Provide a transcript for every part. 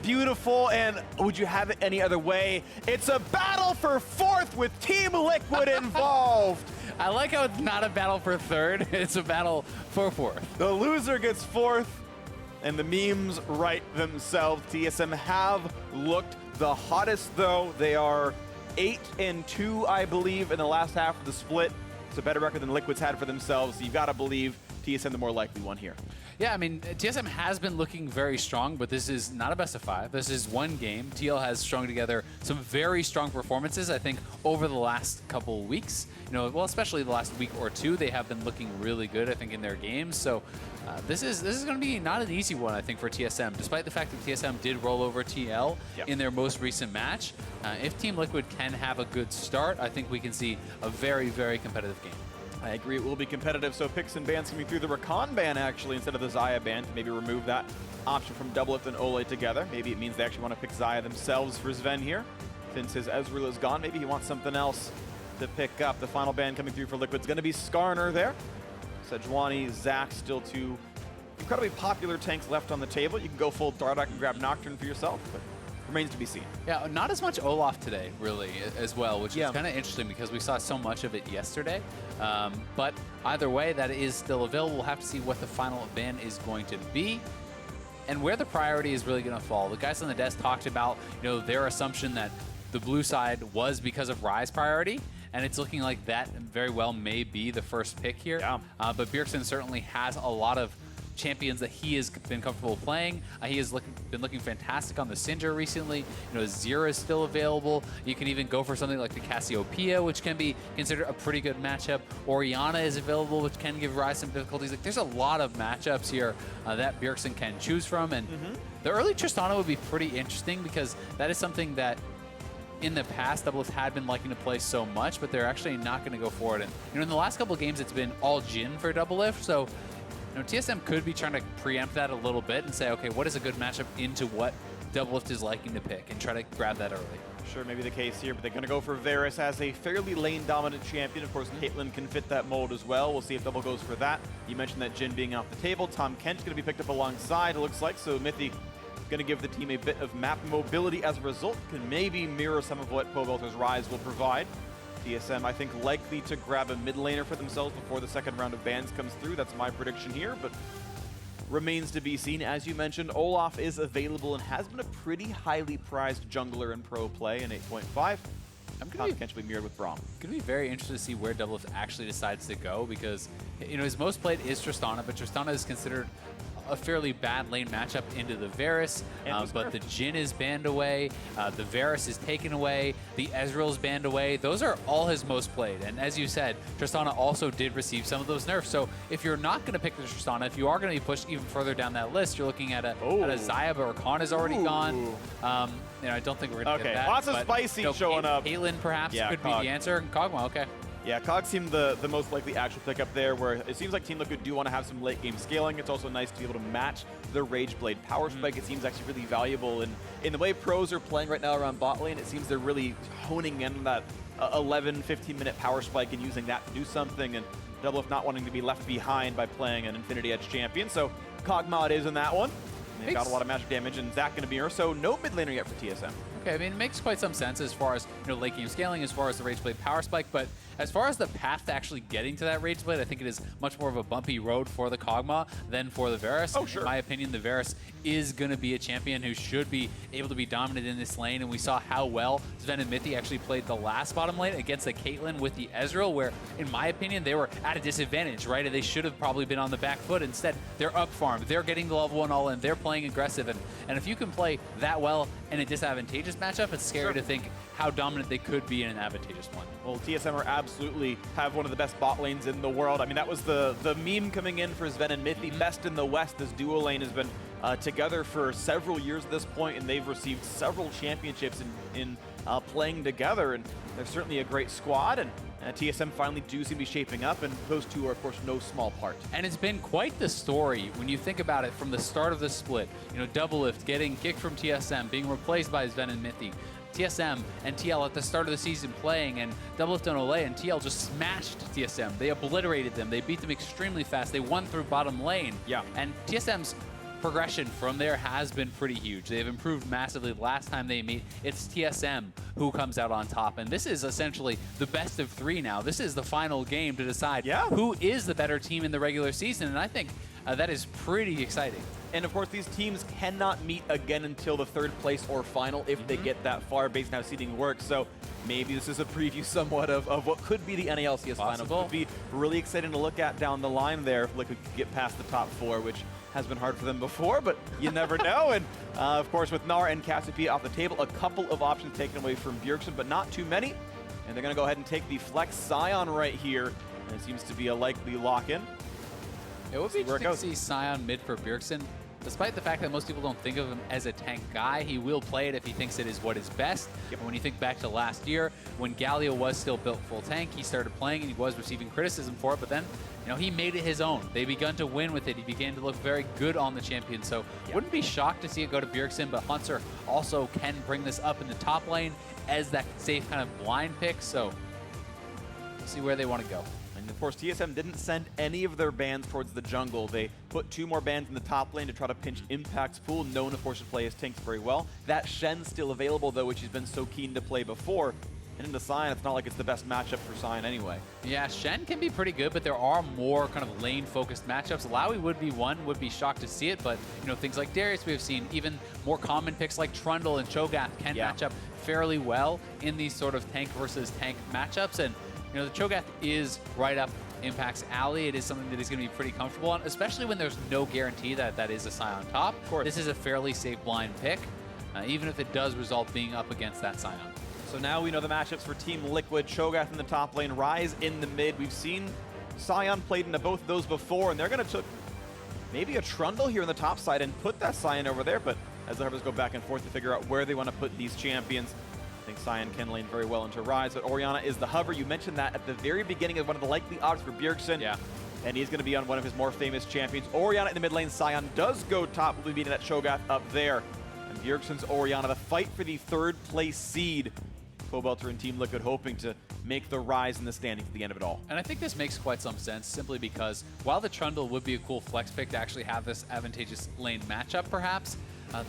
beautiful, and would you have it any other way? It's a battle for fourth with Team Liquid involved. I like how it's not a battle for third, it's a battle for fourth. The loser gets fourth, and the memes write themselves. TSM have looked the hottest, though. They are 8-2, I believe, in the last half of the split. It's a better record than Liquid's had for themselves. So you've got to believe TSM the more likely one here. Yeah, I mean, TSM has been looking very strong, but this is not a best of 5. This is one game. TL has strung together some very strong performances, I think, over the last couple of weeks. You know, well, especially the last week or two, they have been looking really good, I think, in their games. So this is going to be not an easy one, I think, for TSM, despite the fact that TSM did roll over TL in their most recent match. If Team Liquid can have a good start, I think we can see a very, very competitive game. I agree, it will be competitive, so picks and bans coming through. The Rakan ban, actually, instead of the Xayah ban, to maybe remove that option from Doublelift and Ole together. Maybe it means they actually want to pick Xayah themselves for Sven here. Since his Ezreal is gone, maybe he wants something else to pick up. The final ban coming through for Liquid's going to be Skarner there. Sejuani, Zac, still two incredibly popular tanks left on the table. You can go full Dardak and grab Nocturne for yourself, but remains to be seen. Yeah, not as much Olaf today, really, as well, which is kind of interesting because we saw so much of it yesterday. But either way, that is still available. We'll have to see what the final ban is going to be and where the priority is really going to fall. The guys on the desk talked about, you know, their assumption that the blue side was because of Ryze priority, and it's looking like that very well may be the first pick here. Yeah. But Bjergsen certainly has a lot of champions that he has been comfortable playing. He has been looking fantastic on the Syndra recently. You know, Zira is still available. You can even go for something like the Cassiopeia, which can be considered a pretty good matchup. Orianna is available, which can give Ryze some difficulties. Like, there's a lot of matchups here that Bjergsen can choose from, and the early Tristana would be pretty interesting because that is something that in the past, Doublelift had been liking to play so much, but they're actually not going to go for it. And you know, in the last couple of games, it's been all Jhin for Doublelift, so you know, TSM could be trying to preempt that a little bit and say, okay, what is a good matchup into what Doublelift is liking to pick and try to grab that early. Sure, maybe the case here, but they're going to go for Varus as a fairly lane-dominant champion. Of course, Caitlyn can fit that mold as well. We'll see if Double goes for that. You mentioned that Jhin being off the table. Tom Kent's going to be picked up alongside, it looks like, so Mythic going to give the team a bit of map mobility as a result. Can maybe mirror some of what Pobelter's Ryze will provide. TSM, I think, likely to grab a mid laner for themselves before the second round of bans comes through. That's my prediction here, but remains to be seen. As you mentioned, Olaf is available and has been a pretty highly prized jungler in pro play in 8.5. I'm going to potentially mirrored with Braum. Going to be very interested to see where Doublelift actually decides to go because, you know, his most played is Tristana, but Tristana is considered a fairly bad lane matchup into the Varus, but the Jhin is banned away, the Varus is taken away, the Ezreal is banned away. Those are all his most played, and as you said, Tristana also did receive some of those nerfs, so if you're not going to pick the Tristana, if you are going to be pushed even further down that list, you're looking at a Xayah, but Rakan is already gone. You know, I don't think we're going to get that. Lots of spicy showing up. Caitlyn perhaps could be the answer, and Kog'Maw, okay. Yeah, Cog seemed the most likely actual pickup there, where it seems like Team Liquid do want to have some late game scaling. It's also nice to be able to match the Rageblade power spike. It seems actually really valuable. And in the way pros are playing right now around bot lane, it seems they're really honing in on that 11, 15-minute power spike and using that to do something. And Doublelift not wanting to be left behind by playing an Infinity Edge champion. So Kog'Maw it is in that one. They've got a lot of magic damage, and Zac going to be here. So no mid laner yet for TSM. Okay, I mean, it makes quite some sense as far as, you know, late game scaling, as far as the Rageblade power spike, but as far as the path to actually getting to that Rageblade, I think it is much more of a bumpy road for the Kog'Maw than for the Varus. Oh, sure. In my opinion, the Varus is going to be a champion who should be able to be dominant in this lane, and we saw how well Sven and Mithy actually played the last bottom lane against the Caitlyn with the Ezreal, where, in my opinion, they were at a disadvantage, right? They should have probably been on the back foot. Instead, they're up farmed. They're getting the level 1 all in. They're playing aggressive, and if you can play that well in a disadvantageous matchup, it's scary to think how dominant they could be in an advantageous one. Well, TSM are absolutely have one of the best bot lanes in the world. I mean, that was the meme coming in for Sven and Mithy. Best in the West. This duo lane has been together for several years at this point, and they've received several championships in playing together, and they're certainly a great squad, and TSM finally do seem to be shaping up, and those two are, of course, no small part. And it's been quite the story when you think about it from the start of the split. You know, Doublelift getting kicked from TSM, being replaced by Sven and Mithy. TSM and TL at the start of the season playing, and Doublelift and Ole and TL just smashed TSM. They obliterated them. They beat them extremely fast. They won through bottom lane. Yeah. And TSM's progression from there has been pretty huge. They've improved massively. The last time they meet, it's TSM who comes out on top. And this is essentially the best of 3 now. This is the final game to decide who is the better team in the regular season. And I think that is pretty exciting. And of course, these teams cannot meet again until the 3rd place or final if they get that far based on how seeding works. So maybe this is a preview somewhat of what could be the NALCS final. It could be really exciting to look at down the line there if we could get past the top 4, which has been hard for them before, but you never know. And of course, with Gnar and Cassiopeia off the table, a couple of options taken away from Bjergsen, but not too many. And they're going to go ahead and take the Flex Scion right here. And it seems to be a likely lock-in. It would be interesting to see Scion mid for Bjergsen. Despite the fact that most people don't think of him as a tank guy, he will play it if he thinks it is what is best. And when you think back to last year, when Galio was still built full tank, he started playing and he was receiving criticism for it, but then, you know, he made it his own. They begun to win with it. He began to look very good on the champion. So wouldn't be shocked to see it go to Bjergsen, but Hunter also can bring this up in the top lane as that safe kind of blind pick. So we'll see where they want to go. And of course, TSM didn't send any of their bans towards the jungle. They put 2 more bans in the top lane to try to pinch Impact's pool, known, of course, to play his tanks very well. That Shen's still available, though, which he's been so keen to play before. And into Sion, it's not like it's the best matchup for Sion anyway. Yeah, Shen can be pretty good, but there are more kind of lane-focused matchups. Lowy would be one, would be shocked to see it, but, you know, things like Darius we have seen, even more common picks like Trundle and Cho'Gath can match up fairly well in these sort of tank versus tank matchups. And you know, the Cho'Gath is right up Impact's alley. It is something that he's going to be pretty comfortable on, especially when there's no guarantee that that is a Scion top. Of course. This is a fairly safe blind pick, even if it does result being up against that Scion. So now we know the matchups for Team Liquid. Cho'Gath in the top lane, Ryze in the mid. We've seen Scion played into both of those before, and they're going to took maybe a Trundle here on the top side and put that Scion over there, but as the Harvest go back and forth to figure out where they want to put these champions, I think Scion can lane very well into Ryze, but Orianna is the hover. You mentioned that at the very beginning of one of the likely odds for Bjergsen. Yeah. And he's going to be on one of his more famous champions. Orianna in the mid lane. Scion does go top. We'll be beating that Cho'Gath up there. And Bjergsen's Orianna, the fight for the 3rd place seed. Pobelter and Team Liquid hoping to make the rise in the standings at the end of it all. And I think this makes quite some sense simply because while the Trundle would be a cool flex pick to actually have this advantageous lane matchup perhaps,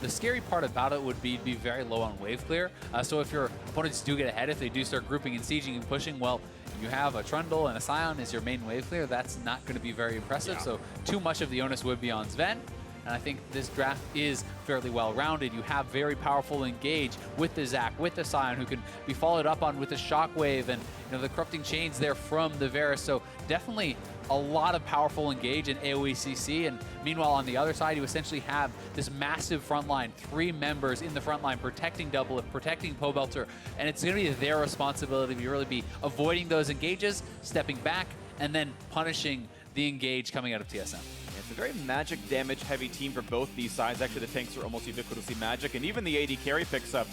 the scary part about it would be to be very low on wave clear. So if your opponents do get ahead, if they do start grouping and sieging and pushing, well, you have a Trundle and a Scion as your main wave clear. That's not going to be very impressive. So too much of the onus would be on Sven. And I think this draft is fairly well-rounded. You have very powerful engage with the Zac, with the Scion, who can be followed up on with the Shockwave and the corrupting chains there from the Varus. So definitely a lot of powerful engage in AoE CC. And meanwhile, on the other side, you essentially have this massive front line, 3 members in the front line protecting Doublelift, protecting Pobelter. And it's going to be their responsibility to really be avoiding those engages, stepping back, and then punishing the engage coming out of TSM. It's a very magic damage heavy team for both these sides. Actually, the tanks are almost ubiquitously magic, and even the AD carry picks up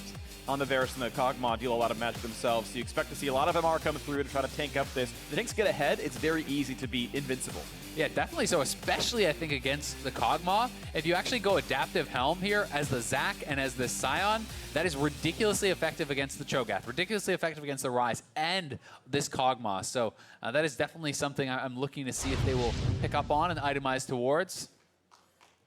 on the Varus and the Kog'Maw deal a lot of magic themselves. So you expect to see a lot of MR come through to try to tank up this. If the tanks get ahead, it's very easy to be invincible. Yeah, definitely so, especially I think against the Kog'Maw. If you actually go Adaptive Helm here as the Zac and as the Scion, that is ridiculously effective against the Cho'Gath, ridiculously effective against the Ryze and this Kog'Maw. So that is definitely something I'm looking to see if they will pick up on and itemize towards.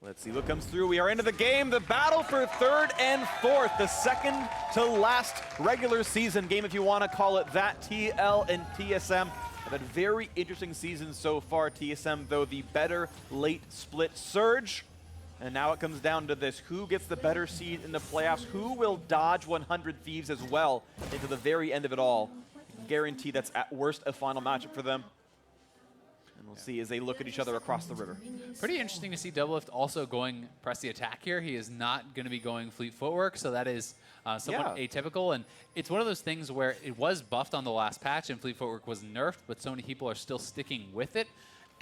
Let's see what comes through. We are into the game. The battle for 3rd and 4th. The second to last regular season game, if you want to call it that. TL and TSM have had a very interesting season so far. TSM, though, the better late split surge. And now it comes down to this. Who gets the better seed in the playoffs? Who will dodge 100 Thieves as well into the very end of it all? Guarantee that's at worst a final matchup for them. And we'll see as they look at each other across the river. Pretty interesting to see Doublelift also going press the attack here. He is not going to be going fleet footwork, so that is somewhat atypical. And it's one of those things where it was buffed on the last patch and fleet footwork was nerfed, but so many people are still sticking with it.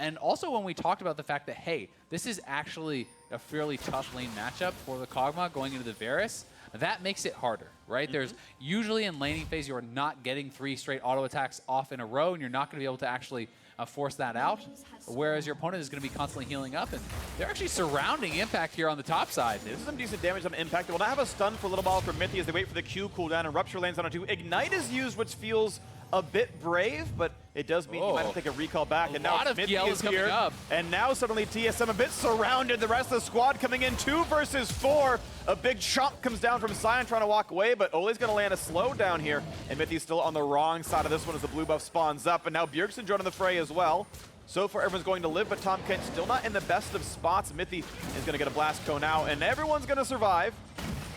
And also when we talked about the fact that, hey, this is actually a fairly tough lane matchup for the Kog'Maw going into the Varus, that makes it harder, right? There's usually in laning phase, you're not getting 3 straight auto attacks off in a row, and you're not going to be able to actually force that out, whereas your opponent is going to be constantly healing up, and they're actually surrounding Impact here on the top side. This is some decent damage on Impact. We'll now have a stun for a little while from Mithy as they wait for the Q cooldown, and Rupture lands on it too. Ignite is used, which feels a bit brave, but It does mean he might have to take a recall back. And now lot of Smithy PL is is coming here. up. And now suddenly TSM a bit surrounded. The rest of the squad coming in 2 versus 4. A big chomp comes down from Sion trying to walk away, but Ole's going to land a slowdown here. And Mithy's still on the wrong side of this one as the blue buff spawns up. And now Bjergsen joining the fray as well. So far, everyone's going to live, but Tom Kent still not in the best of spots. Mithy is going to get a blast cone out, and everyone's going to survive.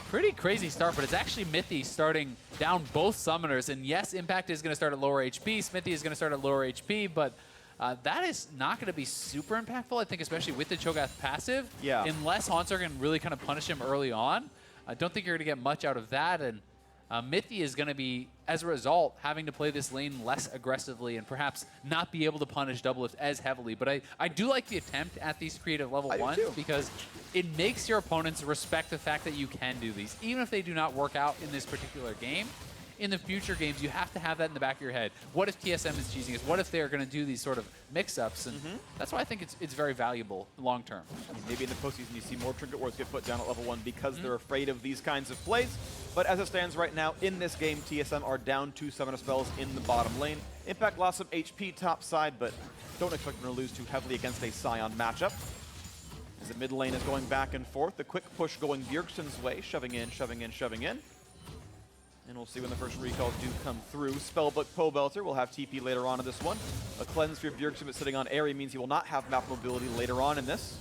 Pretty crazy start, but it's actually Mithy starting down both summoners. And yes, Impact is going to start at lower HP. Smithy is going to start at lower HP, but that is not going to be super impactful, I think, especially with the Cho'Gath passive. Yeah. Unless Haunter can really kind of punish him early on. I don't think you're going to get much out of that. And Mithy is going to be, as a result, having to play this lane less aggressively and perhaps not be able to punish Doublelift as heavily. But I do like the attempt at these creative level ones because it makes your opponents respect the fact that you can do these. Even if they do not work out in this particular game, in the future games, you have to have that in the back of your head. What if TSM is cheesing us? What if they're going to do these sort of mix-ups? And that's why I think it's very valuable long-term. I mean, maybe in the postseason you see more Trinket Wars get put down at level 1 because they're afraid of these kinds of plays. But as it stands right now, in this game, TSM are down 2 summoner spells in the bottom lane. Impact lost some HP top side, but don't expect them to lose too heavily against a Sion matchup. As the mid lane is going back and forth, the quick push going Bjergsen's way, shoving in, shoving in, shoving in. And we'll see when the first recalls do come through. Spellbook Pobelter will have TP later on in this one. A cleanse for Bjergsen, but sitting on Airy means he will not have map mobility later on in this.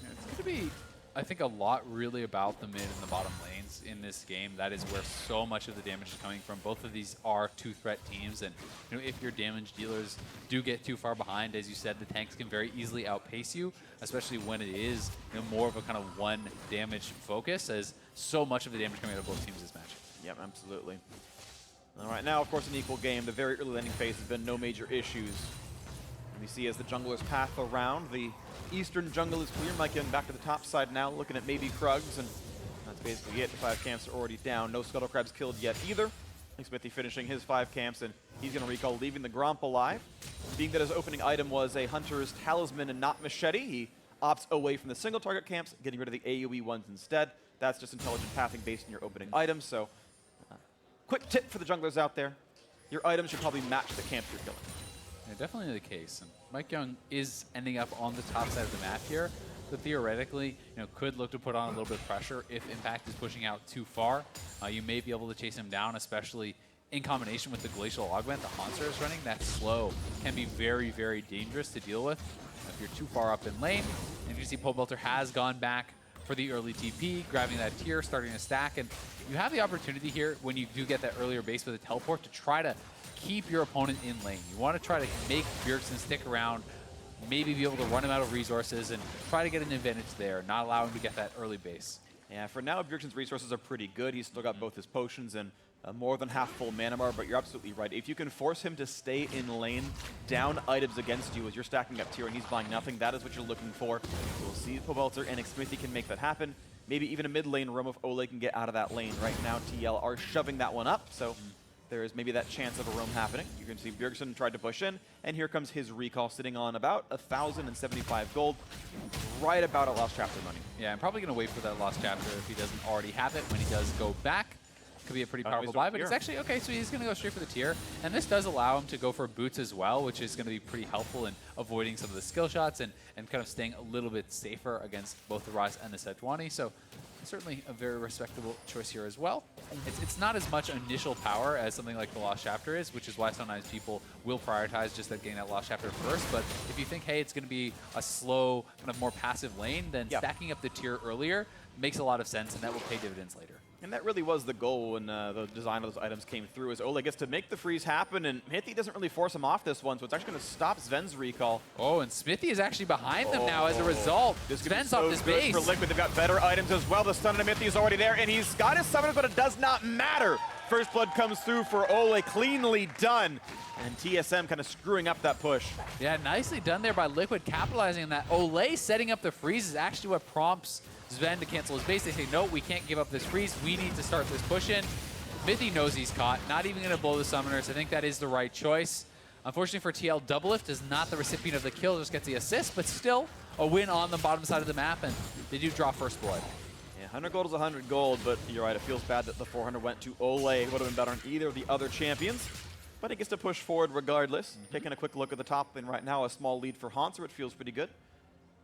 It's going to be, I think, a lot really about the mid and the bottom lanes in this game. That is where so much of the damage is coming from. Both of these are 2-threat teams, and if your damage dealers do get too far behind, as you said, the tanks can very easily outpace you, especially when it is more of a kind of one damage focus, as so much of the damage coming out of both teams is magic. Yep, absolutely. All right, now, of course, an equal game. The very early landing phase has been no major issues. And we see as the junglers path around, the eastern jungle is clear. Mike getting back to the top side now, looking at maybe Krugs, and that's basically it. The 5 camps are already down. No Scuttle Crabs killed yet either. Smithy finishing his 5 camps, and he's going to recall leaving the Gromp alive. Being that his opening item was a Hunter's Talisman and not Machete, he opts away from the single target camps, getting rid of the AoE ones instead. That's just intelligent pathing based on your opening items. So, quick tip for the junglers out there. Your items should probably match the camps you're killing. Yeah, definitely the case. And Mike Young is ending up on the top side of the map here, but theoretically, could look to put on a little bit of pressure if Impact is pushing out too far. You may be able to chase him down, especially in combination with the Glacial Augment the Haunter is running. That slow can be very, very dangerous to deal with if you're too far up in lane. And you see Pobelter has gone back for the early TP, grabbing that tier, starting to stack, and you have the opportunity here when you do get that earlier base with a teleport to try to keep your opponent in lane. You want to try to make Bjergsen stick around, maybe be able to run him out of resources and try to get an advantage there, not allow him to get that early base. Yeah, for now, Bjergsen's resources are pretty good. He's still got both his potions and more than half full mana bar, but you're absolutely right. If you can force him to stay in lane, down items against you as you're stacking up tier and he's buying nothing, that is what you're looking for. We'll see Pobelter and Smithy can make that happen. Maybe even a mid lane roam if Ole can get out of that lane. Right now, TL are shoving that one up, so there is maybe that chance of a roam happening. You can see Bjergsen tried to push in, and here comes his recall sitting on about 1,075 gold, right about a Lost Chapter money. Yeah, I'm probably going to wait for that Lost Chapter if he doesn't already have it when he does go back. Could be a pretty powerful buy, but it's actually, okay, so he's going to go straight for the tier. And this does allow him to go for boots as well, which is going to be pretty helpful in avoiding some of the skill shots and kind of staying a little bit safer against both the Rise and the Sejuani. So certainly a very respectable choice here as well. It's not as much initial power as something like the Lost Chapter is, which is why sometimes people will prioritize just getting that Lost Chapter first. But if you think, hey, it's going to be a slow, kind of more passive lane, then stacking up the tier earlier makes a lot of sense, and that will pay dividends later. And that really was the goal when the design of those items came through, is Ole gets to make the freeze happen, and Mithy doesn't really force him off this one, so it's actually going to stop Sven's recall. Oh, and Smithy is actually behind them now as a result. Sven's off this base. For Liquid, they've got better items as well. The stun of Mithy is already there, and he's got his summoners, but it does not matter. First blood comes through for Ole, cleanly done. And TSM kind of screwing up that push. Yeah, nicely done there by Liquid, capitalizing on that. Ole setting up the freeze is actually what prompts Sven to cancel his base. They say, no, we can't give up this freeze. We need to start this push in. Mithy knows he's caught, not even going to blow the summoners. I think that is the right choice. Unfortunately for TL, Doublelift is not the recipient of the kill, just gets the assist, but still a win on the bottom side of the map, and they do draw first blood. Yeah, 100 gold is 100 gold, but you're right, it feels bad that the 400 went to Ole. It would have been better on either of the other champions. But he gets to push forward regardless. Taking a quick look at the top lane right now, a small lead for Haunter. It feels pretty good.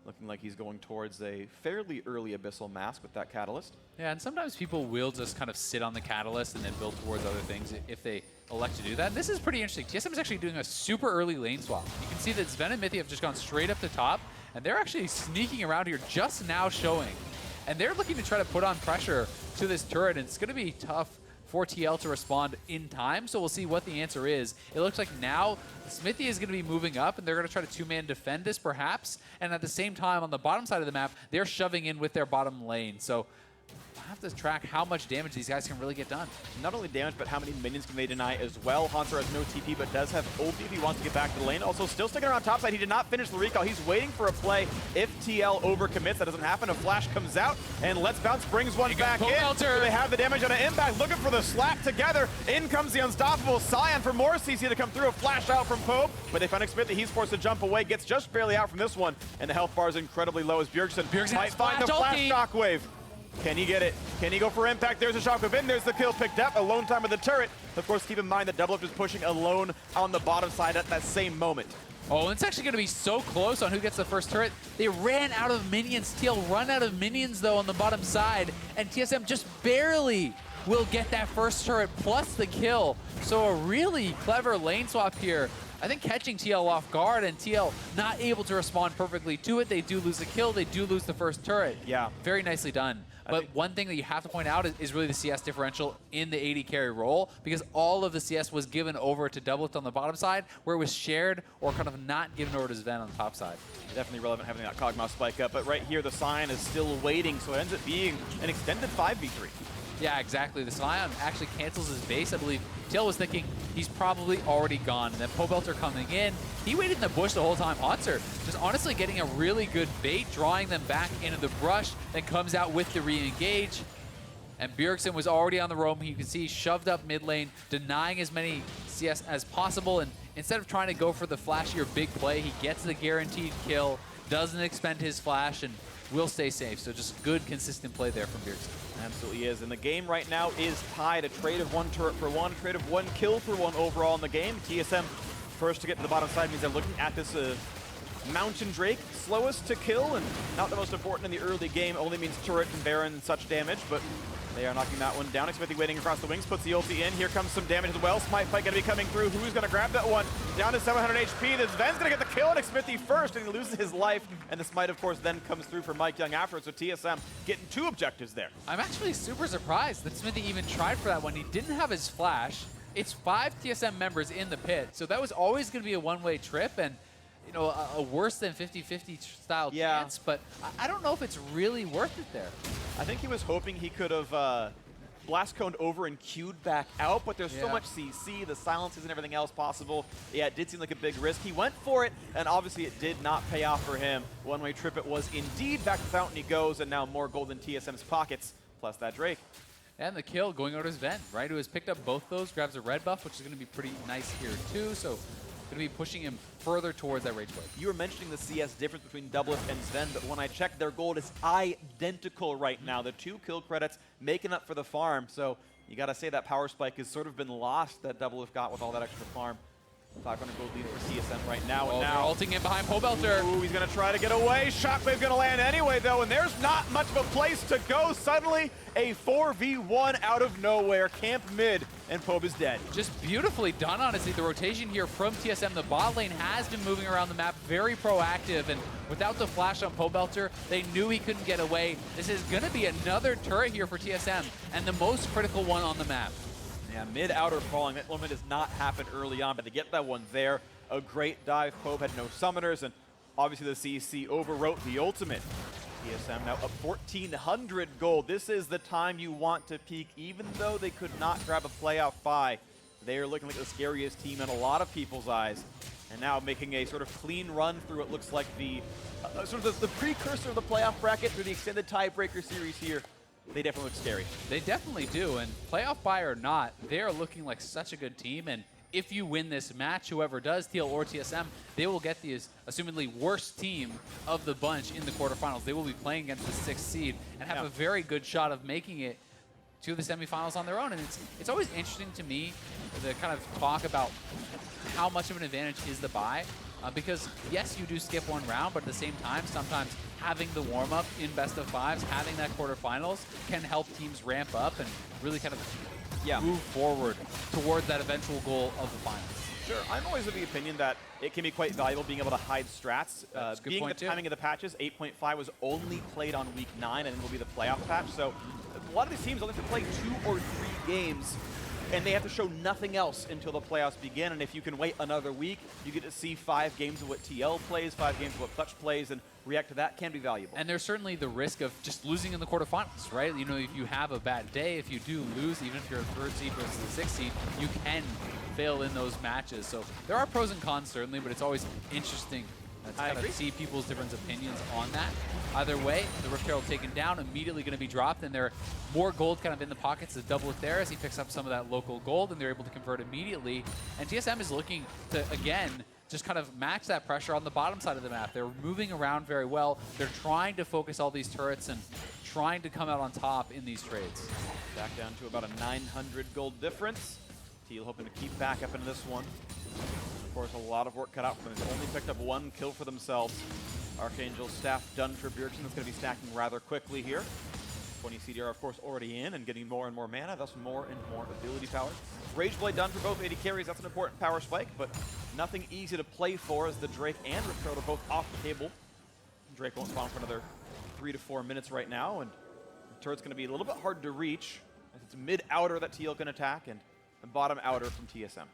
Looking like he's going towards a fairly early Abyssal Mask with that Catalyst. Yeah, and sometimes people will just kind of sit on the Catalyst and then build towards other things if they elect to do that. And this is pretty interesting. TSM is actually doing a super early lane swap. You can see that Sven and Mithy have just gone straight up the top, and they're actually sneaking around here just now showing. And they're looking to try to put on pressure to this turret, and it's going to be tough for TL to respond in time, so we'll see what the answer is. It looks like now Smithy is going to be moving up, and they're going to try to two-man defend this perhaps, and at the same time on the bottom side of the map, they're shoving in with their bottom lane. So I have to track how much damage these guys can really get done. Not only damage, but how many minions can they deny as well. Haunter has no TP, but does have ult if he wants to get back to the lane. Also, still sticking around topside. He did not finish the recall. He's waiting for a play. If TL overcommits, that doesn't happen. A flash comes out, and Let's Bounce brings one back in. So they have the damage on an impact, looking for the slap together. In comes the unstoppable Scion for more CC to come through. A flash out from Pope, but they find Xmithie. He's forced to jump away, gets just barely out from this one, and the health bar is incredibly low as Bjergsen might find the flash shockwave. Can he get it? Can he go for impact? There's a shockwave in. There's the kill picked up. Alone time of the turret. Of course, keep in mind that Doublelift is pushing alone on the bottom side at that same moment. Oh, and it's actually going to be so close on who gets the first turret. They ran out of minions. TL run out of minions, though, on the bottom side. And TSM just barely will get that first turret plus the kill. So a really clever lane swap here. I think catching TL off guard and TL not able to respond perfectly to it. They do lose the kill. They do lose the first turret. Yeah. Very nicely done. But one thing that you have to point out is really the CS differential in the AD carry role, because all of the CS was given over to Doublelift on the bottom side, where it was shared or kind of not given over to Sven on the top side. Definitely relevant having that Cogmouse spike up, but right here the Scion is still waiting, so it ends up being an extended 5v3. Yeah, exactly. The Scion actually cancels his base. I believe TL was thinking he's probably already gone. Then Pobelter coming in. He waited in the bush the whole time. Haunter just honestly getting a really good bait, drawing them back into the brush, then comes out with the re-engage. And Bjergsen was already on the roam. You can see shoved up mid lane, denying as many CS as possible. And instead of trying to go for the flashier big play, he gets the guaranteed kill, doesn't expend his flash, and will stay safe. So just good, consistent play there from Bjergsen. Absolutely is. And the game right now is tied. A trade of one turret for one, a trade of one kill for one overall in the game. TSM first to get to the bottom side means they're looking at this Mountain Drake, slowest to kill and not the most important in the early game. Only means turret and Baron and such damage, but they are knocking that one down. Xmithie waiting across the wings, puts the ulti in. Here comes some damage as well. Smite Fight going to be coming through. Who's going to grab that one? Down to 700 HP. The Sven's going to get the kill on Xmithie first, and he loses his life. And the Smite, of course, then comes through for Mike Young afterwards. So TSM getting two objectives there. I'm actually super surprised that Xmithie even tried for that one. He didn't have his flash. It's 5 TSM members in the pit, so that was always going to be a one-way trip, and you know, a worse than 50-50 style chance, but I don't know if it's really worth it there. I think he was hoping he could have blast coned over and queued back out, but there's so much CC, the silences and everything else possible. Yeah, it did seem like a big risk. He went for it, and obviously it did not pay off for him. One-way trip it was indeed. Back to Fountain he goes, and now more gold in TSM's pockets, plus that Drake. And the kill going over to Sven, right, who has picked up both those, grabs a red buff, which is going to be pretty nice here too, so going to be pushing him further towards that rage wave. You were mentioning the CS difference between Doublelift and Sven, but when I checked, their gold is identical right now. The 2 kill credits making up for the farm, so you got to say that power spike has sort of been lost that Doublelift got with all that extra farm. 500 gold lead for TSM right now. Oh, and now ulting in behind Pobelter. Ooh, he's going to try to get away. Shockwave's going to land anyway, though, and there's not much of a place to go. Suddenly, a 4v1 out of nowhere. Camp mid, and Pobe is dead. Just beautifully done, honestly. The rotation here from TSM, the bot lane has been moving around the map, very proactive, and without the flash on Pobelter, they knew he couldn't get away. This is going to be another turret here for TSM, and the most critical one on the map. Yeah, mid-outer falling. That limit does not happen early on, but to get that one there, a great dive. Pobe had no summoners, and obviously the CC overwrote the ultimate. TSM now up 1,400 gold. This is the time you want to peak, even though they could not grab a playoff bye. They are looking like the scariest team in a lot of people's eyes. And now making a sort of clean run through what looks like the the precursor of the playoff bracket through the extended tiebreaker series here. They definitely look scary. They definitely do, and playoff bye or not, they are looking like such a good team, and if you win this match, whoever does, TL or TSM, they will get the assumedly worst team of the bunch in the quarterfinals. They will be playing against the 6th seed and have a very good shot of making it to the semifinals on their own. And it's always interesting to me to kind of talk about how much of an advantage is the bye. Because yes, you do skip one round, but at the same time, sometimes having the warm-up in best of fives, having that quarterfinals can help teams ramp up and really kind of move forward towards that eventual goal of the finals. Sure, I'm always of the opinion that it can be quite valuable being able to hide strats. Being the timing of the patches, 8.5 was only played on week 9 and will be the playoff patch. So a lot of these teams only have to play 2 or 3 games and they have to show nothing else until the playoffs begin. And if you can wait another week, you get to see 5 games of what TL plays, 5 games of what Clutch plays, and react to that can be valuable. And there's certainly the risk of just losing in the quarterfinals, right? You know, if you have a bad day, if you do lose, even if you're a 3rd seed versus a 6th seed, you can fail in those matches. So there are pros and cons, certainly, but it's always interesting to kind of see people's different opinions on that. Either way, the Rift Herald taken down, immediately going to be dropped, and there are more gold kind of in the pockets to double it there as he picks up some of that local gold, and they're able to convert immediately. And TSM is looking to, again, just kind of match that pressure on the bottom side of the map. They're moving around very well. They're trying to focus all these turrets and trying to come out on top in these trades. Back down to about a 900 gold difference. Teal hoping to keep back up into this one. Of course, a lot of work cut out for them. They've only picked up 1 kill for themselves. Archangel's staff done for Bjergsen. That's going to be stacking rather quickly here. 20 CDR, of course, already in and getting more and more mana, thus more and more ability power. Rageblade done for both AD carries. That's an important power spike, but nothing easy to play for as the Drake and Rift Herald are both off the table. Drake won't spawn for another 3 to 4 minutes right now, and the turret's going to be a little bit hard to reach. As it's mid-outer that TL can attack, and the bottom outer from TSM.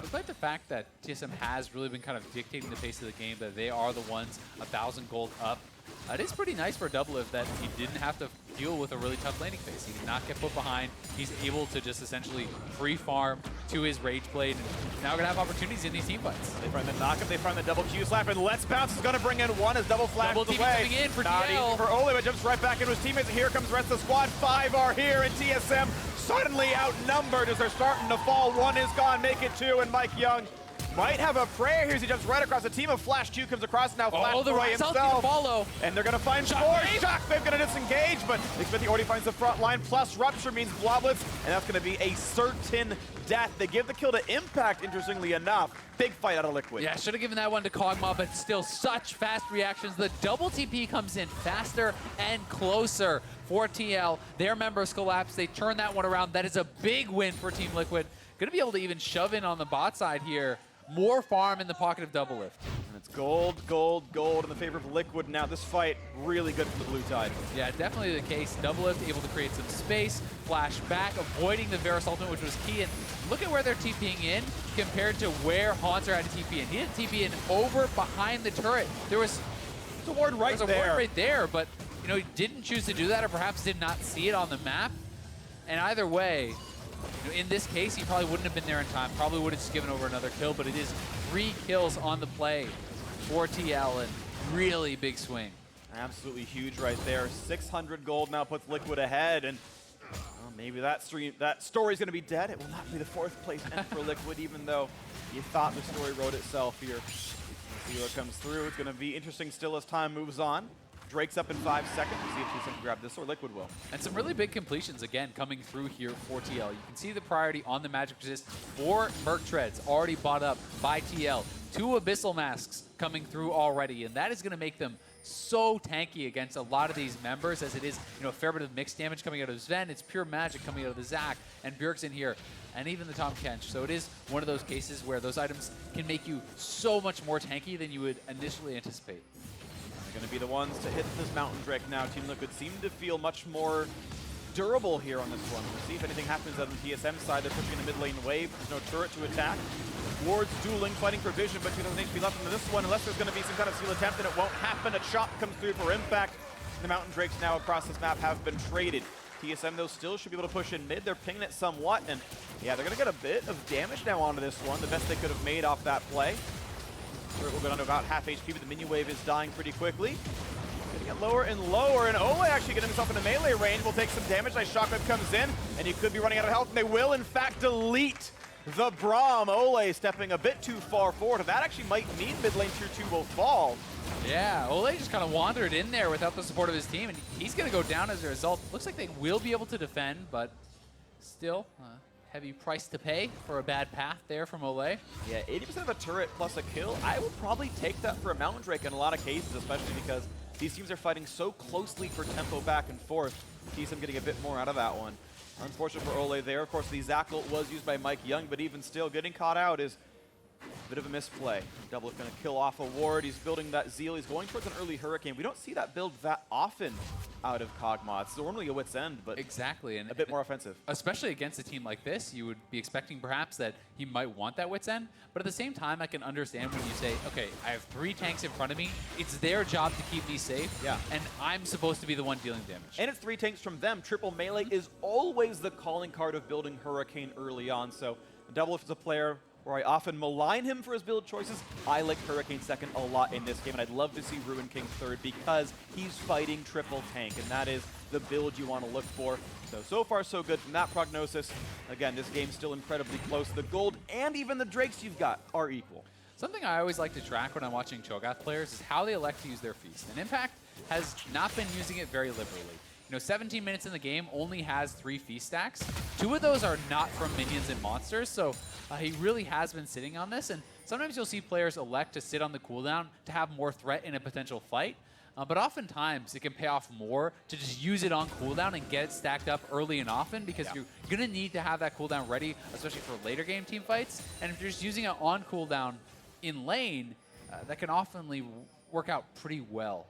Despite the fact that TSM has really been kind of dictating the pace of the game, that they are the ones 1,000 gold up, it is pretty nice for Doublelift that he didn't have to deal with a really tough laning phase. He did not get put behind. He's able to just essentially free farm to his Rageblade, and now we're going to have opportunities in these team fights. They find the knockup, they find the double Q slap, and Let's Bounce is going to bring in 1 as double flash Double away. coming in for Not DL. easy for Ole, but jumps right back into his teammates. Here comes the rest of the squad. 5 are here, and TSM suddenly outnumbered as they're starting to fall. 1 is gone, make it 2, and Mike Young might have a prayer here as he jumps right across. A team of Flash Q comes across now. Flash the Boy Rise himself. follow. And they're going to find 4. Shockwave going to disengage, but Xmithie already finds the front line. Plus Rupture means Bloblets, and that's going to be a certain death. They give the kill to Impact, interestingly enough. Big fight out of Liquid. Yeah, should have given that one to Kog'Maw, but still such fast reactions. The double TP comes in faster and closer for TL. Their members collapse. They turn that one around. That is a big win for Team Liquid. Going to be able to even shove in on the bot side here. More farm in the pocket of Doublelift. And it's gold, gold, gold in the favor of Liquid now. This fight really good for the blue tide. Yeah, definitely the case. Doublelift able to create some space, flash back, avoiding the Varus ultimate, which was key. And look at where they're TPing in compared to where Haunter had to TP in. He didn't TP in over behind the turret. There was a ward right there. There was a ward right there, but you know, he didn't choose to do that, or perhaps did not see it on the map. And either way, you know, in this case, he probably wouldn't have been there in time. Probably would have just given over another kill, but it is 3 kills on the play for TL, and really big swing. Absolutely huge right there. 600 gold now puts Liquid ahead, and well, maybe that story's going to be dead. It will not be the 4th place end for Liquid, even though you thought the story wrote itself here. Let's see what comes through. It's going to be interesting still as time moves on. Drake's up in 5 seconds. We'll see if TSM can grab this or Liquid will. And some really big completions, again, coming through here for TL. You can see the priority on the Magic Resist. 4 Merc Treads already bought up by TL. 2 Abyssal Masks coming through already, and that is going to make them so tanky against a lot of these members, as it is, you know, a fair bit of mixed damage coming out of Sven. It's pure magic coming out of the Zac and Bjergsen here, and even the Tahm Kench. So it is one of those cases where those items can make you so much more tanky than you would initially anticipate. They're going to be the ones to hit this Mountain Drake now. Team Liquid seem to feel much more durable here on this one. We'll see if anything happens on the TSM side. They're pushing the mid lane wave. There's no turret to attack. Wards dueling, fighting for vision, but 2,000 HP left into this one, unless there's going to be some kind of steal attempt, and it won't happen. A chop comes through for Impact. The Mountain Drakes now across this map have been traded. TSM, though, still should be able to push in mid. They're pinging it somewhat, and yeah, they're going to get a bit of damage now onto this one. The best they could have made off that play. Turret will go down to about half HP, but the minion wave is dying pretty quickly. Gonna get lower and lower, and Ole actually getting himself into melee range will take some damage. Nice shockwave comes in, and he could be running out of health, and they will, in fact, delete the Braum. Ole stepping a bit too far forward, and that actually might mean mid lane tier 2 will fall. Yeah, Ole just kind of wandered in there without the support of his team, and he's going to go down as a result. Looks like they will be able to defend, but still, heavy price to pay for a bad path there from Ole. Yeah, 80% of a turret plus a kill. I would probably take that for a Mountain Drake in a lot of cases, especially because these teams are fighting so closely for tempo back and forth. TSM getting a bit more out of that one. Unfortunate for Ole there. Of course, the Zackle was used by Mike Young, but even still, getting caught out is a bit of a misplay. Double going to kill off a ward. He's building that Zeal. He's going towards an early Hurricane. We don't see that build that often out of Kog'Maw. It's normally a wit's end, but exactly, and a bit more offensive. Especially against a team like this, you would be expecting perhaps that he might want that wit's end, but at the same time, I can understand when you say, okay, I have 3 tanks in front of me. It's their job to keep me safe, yeah, and I'm supposed to be the one dealing damage. And it's 3 tanks from them. Triple melee is always the calling card of building Hurricane early on, so Double is a player where I often malign him for his build choices. I like Hurricane second a lot in this game, and I'd love to see Ruin King third because he's fighting triple tank, and that is the build you want to look for. So far so good from that prognosis. Again, this game's still incredibly close. The gold and even the Drakes you've got are equal. Something I always like to track when I'm watching Cho'Gath players is how they elect to use their feast. And Impact has not been using it very liberally. You know, 17 minutes in the game only has 3 feast stacks. 2 of those are not from minions and monsters, so he really has been sitting on this. And sometimes you'll see players elect to sit on the cooldown to have more threat in a potential fight. But oftentimes it can pay off more to just use it on cooldown and get it stacked up early and often, because you're going to need to have that cooldown ready, especially for later game team fights. And if you're just using it on cooldown in lane, that can often work out pretty well.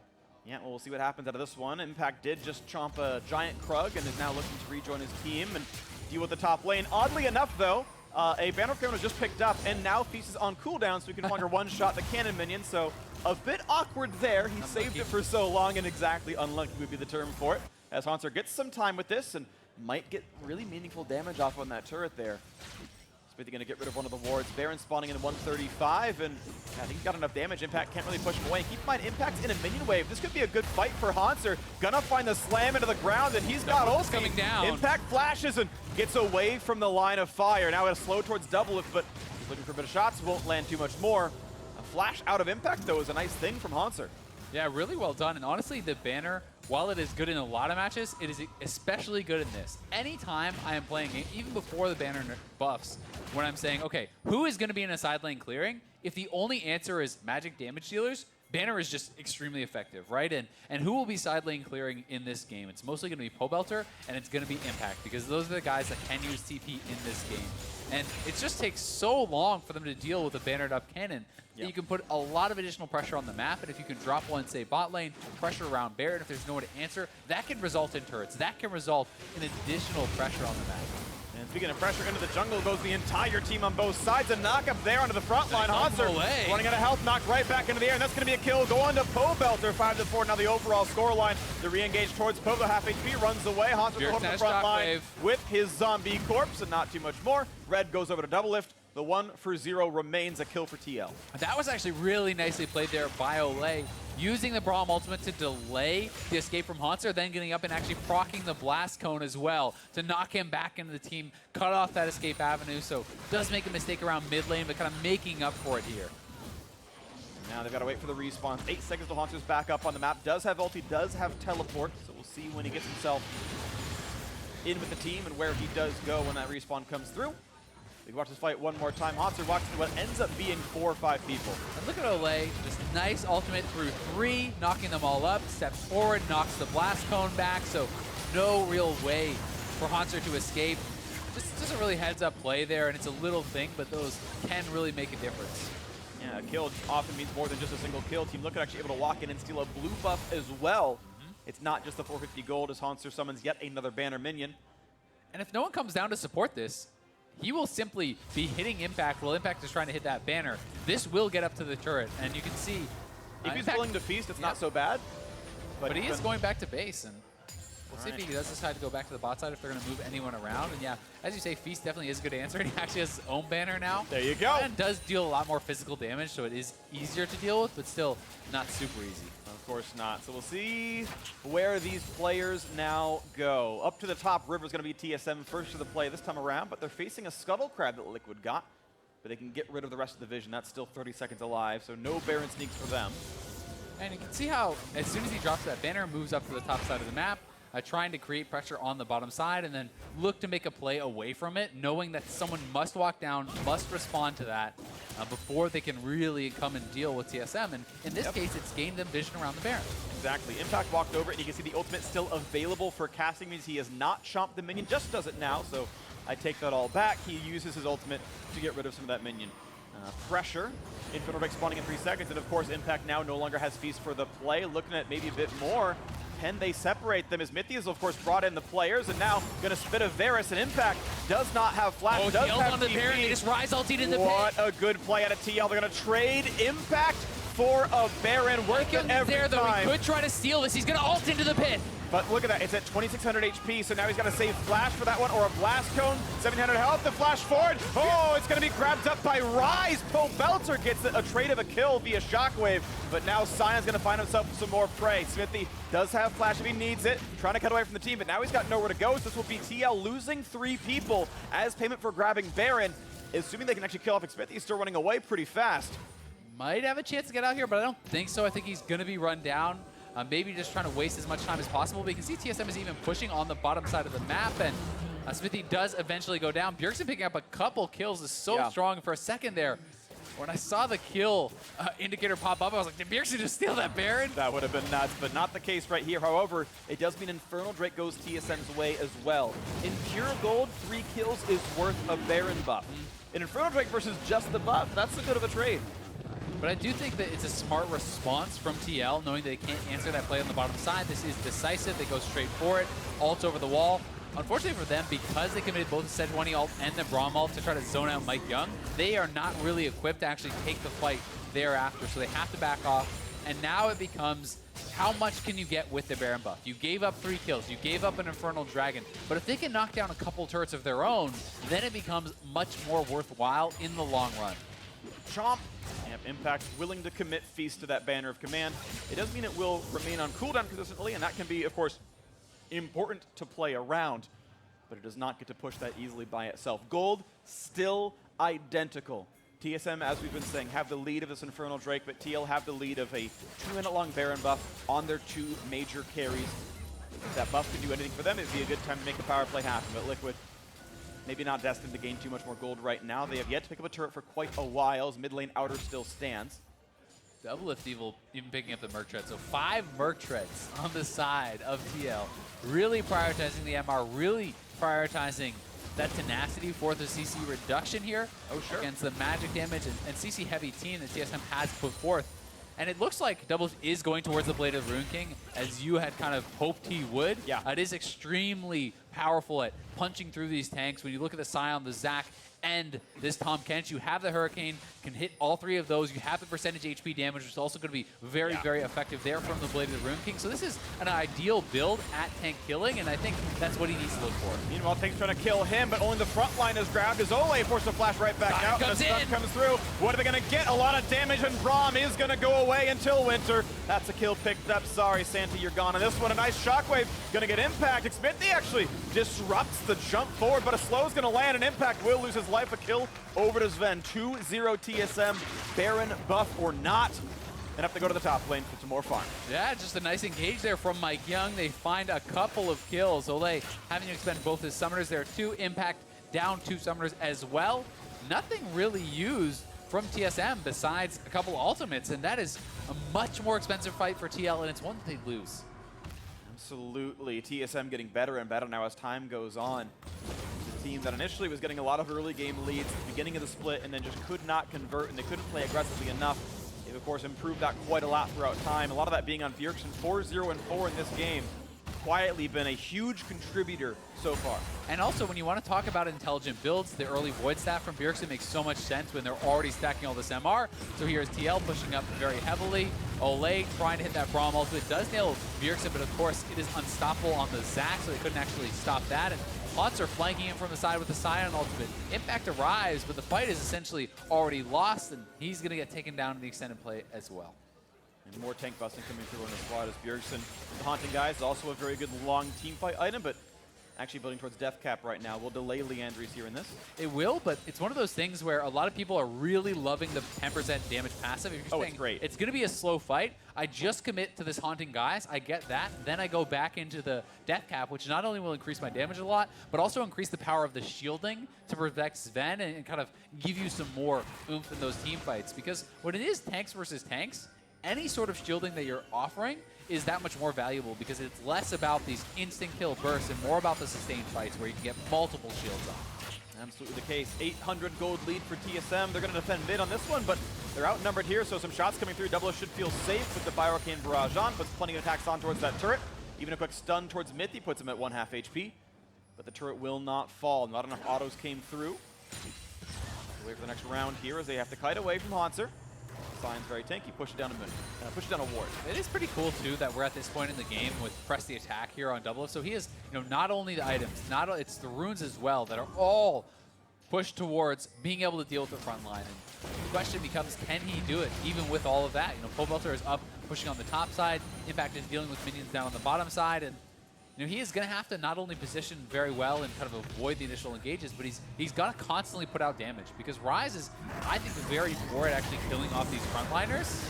Yeah, well, we'll see what happens out of this one. Impact did just chomp a giant Krug and is now looking to rejoin his team and deal with the top lane. Oddly enough, though, a Banner of Craven was just picked up, and now Feast is on cooldown, so he can no longer one-shot the cannon minion. So a bit awkward there. He saved it for so long, and exactly unlucky would be the term for it. As Haunter gets some time with this and might get really meaningful damage off on that turret there. Smithy going to get rid of one of the wards. Baron spawning in 135, and I think he's got enough damage. Impact can't really push him away. Keep in mind, Impact's in a minion wave. This could be a good fight for Haunter. Gonna find the slam into the ground, and he's got ulti. Coming down. Impact flashes and gets away from the line of fire. Now it's slow towards Double, but he's looking for a bit of shots. Won't land too much more. A flash out of Impact, though, is a nice thing from Haunter. Yeah, really well done. And honestly, the banner, while it is good in a lot of matches, it is especially good in this. Anytime I am playing it, even before the banner buffs, when I'm saying, okay, who is going to be in a side lane clearing? If the only answer is magic damage dealers, banner is just extremely effective, right? And who will be side lane clearing in this game? It's mostly going to be Pobelter, and it's going to be Impact, because those are the guys that can use TP in this game. And it just takes so long for them to deal with a bannered up cannon that you can put a lot of additional pressure on the map, and if you can drop one, say, bot lane, pressure around Baron, if there's no one to answer, that can result in turrets. That can result in additional pressure on the map. And speaking of pressure, into the jungle goes the entire team on both sides. A knock up there onto the front line. Haunter running out of health, knocked right back into the air, and that's going to be a kill. Go on to Pobelter, 5-4. Now the overall scoreline. The re-engage towards Pobo, half HP, runs away. Haunter on the front line with his zombie corpse, and not too much more. Red goes over to Double Lift. The 1-for-0 remains a kill for TL. That was actually really nicely played there by Ole, using the Braum ultimate to delay the escape from Haunter, then getting up and actually proccing the blast cone as well to knock him back into the team, cut off that escape avenue. So does make a mistake around mid lane, but kind of making up for it here. Now they've got to wait for the respawn. 8 seconds till Haunter's back up on the map. Does have ulti, does have teleport, so we'll see when he gets himself in with the team and where he does go when that respawn comes through. We can watch this fight one more time. Haunter walks into what ends up being 4 or 5 people. And look at Ole, just nice ultimate through 3, knocking them all up, steps forward, knocks the blast cone back, so no real way for Haunter to escape. Just a really heads up play there, and it's a little thing, but those can really make a difference. Yeah, a kill often means more than just a single kill. Team Liquid actually able to walk in and steal a blue buff as well. It's not just the 450 gold as Haunter summons yet another banner minion. And if no one comes down to support this, he will simply be hitting Impact while Impact is trying to hit that banner. This will get up to the turret, and you can see... If he's willing to feast, it's not so bad. But he is going back to base, and we'll see if he does decide to go back to the bot side, if they're going to move anyone around. And yeah, as you say, Feast definitely is a good answer, and he actually has his own banner now. There you go. And does deal a lot more physical damage, so it is easier to deal with, but still not super easy. Of course not. So we'll see where these players now go. Up to the top river is going to be TSM first to the play this time around, but they're facing a Scuttle Crab that Liquid got. But they can get rid of the rest of the vision. That's still 30 seconds alive, so no Baron sneaks for them. And you can see how as soon as he drops that banner, moves up to the top side of the map, trying to create pressure on the bottom side and then look to make a play away from it, knowing that someone must walk down, must respond to that before they can really come and deal with TSM. And in this case, it's gained them vision around the Baron. Exactly. Impact walked over it, and you can see the ultimate still available for casting, means he has not chomped the minion, just does it now, so I take that all back. He uses his ultimate to get rid of some of that minion. Pressure. Infernal Drake spawning in 3 seconds, and of course Impact now no longer has Feast for the play. Looking at maybe a bit more. Can they separate them? As Mithy has of course brought in the players, and now gonna spit a Varus, and Impact does not have flash, does have on the Baron, they just rise ulted in the pit. What a good play out of TL. They're gonna trade Impact for a Baron. Worth it every there, though. time. He could try to steal this. He's gonna ult into the pit. But look at that, it's at 2600 HP, so now he's got to save Flash for that one, or a Blast Cone, 700 health, the Flash forward. Oh, it's going to be grabbed up by Rise. Poe Belter gets a trade of a kill via Shockwave, but now Sion's going to find himself some more prey. Smithy does have Flash if he needs it, trying to cut away from the team, but now he's got nowhere to go, so this will be TL losing 3 people as payment for grabbing Baron, assuming they can actually kill off Smithy. He's still running away pretty fast. Might have a chance to get out here, but I don't think so. I think he's going to be run down. Maybe just trying to waste as much time as possible. But you can see TSM is even pushing on the bottom side of the map, and Smithy does eventually go down. Bjergsen picking up a couple kills is so strong. For a second there, when I saw the kill indicator pop up, I was like, did Bjergsen just steal that Baron? That would have been nuts, but not the case right here. However, it does mean Infernal Drake goes TSM's way as well. In pure gold, 3 kills is worth a Baron buff. In Infernal Drake versus just the buff, that's a bit of a trade. But I do think that it's a smart response from TL, knowing they can't answer that play on the bottom side. This is decisive. They go straight for it. Ult over the wall. Unfortunately for them, because they committed both the Sejuani ult and the Braum ult to try to zone out Mike Young, they are not really equipped to actually take the fight thereafter. So they have to back off. And now it becomes, how much can you get with the Baron buff? You gave up 3 kills. You gave up an Infernal Dragon. But if they can knock down a couple turrets of their own, then it becomes much more worthwhile in the long run. Chomp. Yep, Impact willing to commit Feast to that Banner of Command. It does mean it will remain on cooldown consistently, and that can be, of course, important to play around, but it does not get to push that easily by itself. Gold, still identical. TSM, as we've been saying, have the lead of this Infernal Drake, but TL have the lead of a 2-minute-long Baron buff on their 2 major carries. If that buff can do anything for them, it'd be a good time to make the power play happen, but Liquid, maybe not destined to gain too much more gold right now. They have yet to pick up a turret for quite a while, as mid lane outer still stands. Doublelift Evil even picking up the Merc Tread. So 5 Merc Treads on the side of TL. Really prioritizing the MR, really prioritizing that tenacity for the CC reduction here against the magic damage and CC heavy team that TSM has put forth. And it looks like Doublelift is going towards the Blade of the Rune King, as you had kind of hoped he would. Yeah. It is extremely powerful at punching through these tanks. When you look at the Scion, the Zac, and this Tahm Kench, you have the Hurricane, can hit all 3 of those. You have the percentage HP damage, which is also going to be very, very effective there from the Blade of the Rune King. So this is an ideal build at tank killing, and I think that's what he needs to look for. Meanwhile, Tank's trying to kill him, but only the front line is grabbed. As Ole forced to flash right back out, and the stun comes through. What are they going to get? A lot of damage, and Braum is going to go away until Winter. That's a kill picked up. Sorry, Santa, you're gone on this one. A nice Shockwave, going to get Impact. Xmithie actually disrupts the jump forward, but a slow is going to land, and Impact will lose his life. A kill over to Sven. 2-0 TSM, Baron buff or not, and have to go to the top lane for some more fun. Yeah, just a nice engage there from Mike Young. They find a couple of kills. Ole having to expend both his summoners there too. Impact down 2 summoners as well. Nothing really used from TSM besides a couple ultimates, and that is a much more expensive fight for TL, and it's one that they lose. Absolutely. TSM getting better and better now as time goes on. The team that initially was getting a lot of early game leads at the beginning of the split and then just could not convert, and they couldn't play aggressively enough. They've, of course, improved that quite a lot throughout time. A lot of that being on Bjergsen, 4-0-4 in this game. Quietly been a huge contributor so far. And also, when you want to talk about intelligent builds, the early Void Staff from Bjergsen makes so much sense when they're already stacking all this MR. So here's TL pushing up very heavily. Ole trying to hit that Braum ult. It does nail Bjergsen, but of course it is unstoppable on the Zac, so they couldn't actually stop that. And Hots are flanking him from the side with the Scion ultimate. Impact arrives, but the fight is essentially already lost, and he's going to get taken down in the extended play as well. And more tank busting coming through on the squad as Bjergsen. The Haunting Guy is also a very good long team fight item, but actually building towards death cap right now. We'll delay Leandries here in this. It will, but it's one of those things where a lot of people are really loving the 10% damage passive. If you're Oh, saying, it's great. It's going to be a slow fight. I just commit to this Haunting Guise. I get that. Then I go back into the death cap, which not only will increase my damage a lot, but also increase the power of the shielding to protect Sven and kind of give you some more oomph in those team fights. Because when it is tanks versus tanks, any sort of shielding that you're offering is that much more valuable because it's less about these instant kill bursts and more about the sustained fights where you can get multiple shields off. Absolutely the case. 800 gold lead for TSM. They're going to defend mid on this one, but they're outnumbered here, so some shots coming through. Double should feel safe with the Bioarcane Barrage on, puts plenty of attacks on towards that turret. Even a quick stun towards Mythy puts him at 1/2 HP, but the turret will not fall. Not enough autos came through. Wait for the next round here as they have to kite away from Haunter. Sion's very tanky. Push it down a minute. Push it down a ward. It is pretty cool too that we're at this point in the game with press the attack here on Double. So he is, not only the items, it's the runes as well that are all pushed towards being able to deal with the front line. And the question becomes, can he do it even with all of that? Pole Belter is up, pushing on the top side. Impact is dealing with minions down on the bottom side, and he is going to have to not only position very well and kind of avoid the initial engages, but he's got to constantly put out damage because Ryze is, I think, very poor at actually killing off these frontliners.